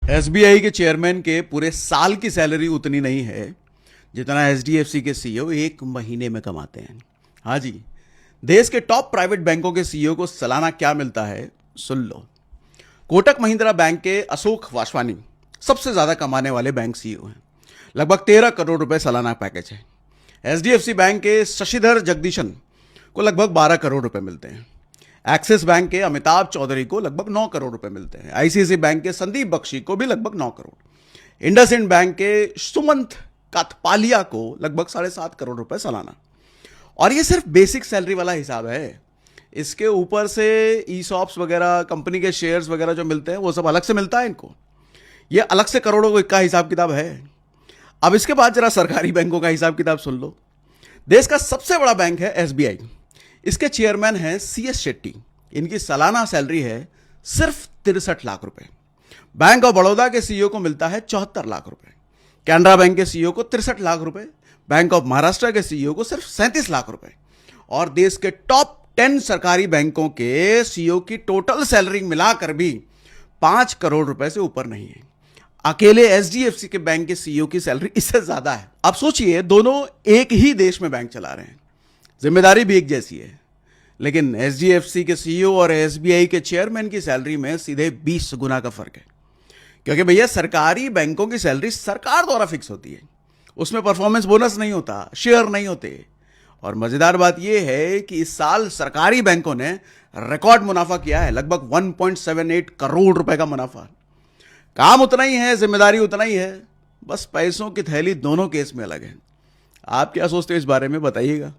SBI के chairman के पूरे साल की सैलरी उतनी नहीं है जितना एचडीएफसी के सीईओ एक महीने में कमाते हैं। हाँ जी, देश के टॉप प्राइवेट बैंकों के सीईओ को सालाना क्या मिलता है, सुन लो। कोटक महिंद्रा बैंक के अशोक वासवानी सबसे ज्यादा कमाने वाले बैंक सीईओ हैं। लगभग 13 करोड़ रुपए सालाना पैकेज है। एचडीएफसी बैंक के शशिधर जगदीशन को लगभग 12 करोड़ रुपए मिलते हैं। एक्सिस बैंक के अमिताभ चौधरी को लगभग 9 करोड़ रुपए मिलते हैं। आईसीआईसीआई बैंक के संदीप बख्शी को भी लगभग 9 करोड़। इंडसइंड बैंक के सुमंत काथपालिया को लगभग 7.5 करोड़ रुपए सालाना। और ये सिर्फ बेसिक सैलरी वाला हिसाब है। इसके ऊपर से ईसॉप्स वगैरह, कंपनी के शेयर्स वगैरह जो मिलते हैं वो सब अलग से मिलता है इनको। ये अलग से करोड़ों का हिसाब किताब है। अब इसके बाद जरा सरकारी बैंकों का हिसाब किताब सुन लो। देश का सबसे बड़ा बैंक है एसबीआई। इसके चेयरमैन हैं सीएस शेट्टी। इनकी सालाना सैलरी है सिर्फ 63 लाख रुपए। बैंक ऑफ बड़ौदा के सीईओ को मिलता है 74 लाख रुपए। कैनरा बैंक के सीईओ को 63 लाख रुपए। बैंक ऑफ महाराष्ट्र के सीईओ को सिर्फ 37 लाख रुपए। और देश के टॉप 10 सरकारी बैंकों के सीईओ की टोटल सैलरी मिलाकर भी 5 करोड़ रुपए से ऊपर नहीं है। अकेले एचडीएफसी के बैंक के सीईओ की सैलरी इससे ज्यादा है। अब सोचिए, दोनों एक ही देश में बैंक चला रहे हैं, जिम्मेदारी भी एक जैसी है, लेकिन एचडीएफसी के सीईओ और एसबीआई के चेयरमैन की सैलरी में सीधे 20 गुना का फर्क है। क्योंकि भैया, सरकारी बैंकों की सैलरी सरकार द्वारा फिक्स होती है। उसमें परफॉर्मेंस बोनस नहीं होता, शेयर नहीं होते। और मजेदार बात यह है कि इस साल सरकारी बैंकों ने रिकॉर्ड मुनाफा किया है, लगभग 1.78 करोड़ रुपए का मुनाफा। काम उतना ही है, जिम्मेदारी उतना ही है, बस पैसों की थैली दोनों केस में अलग है। आप क्या सोचते हो इस बारे में, बताइएगा।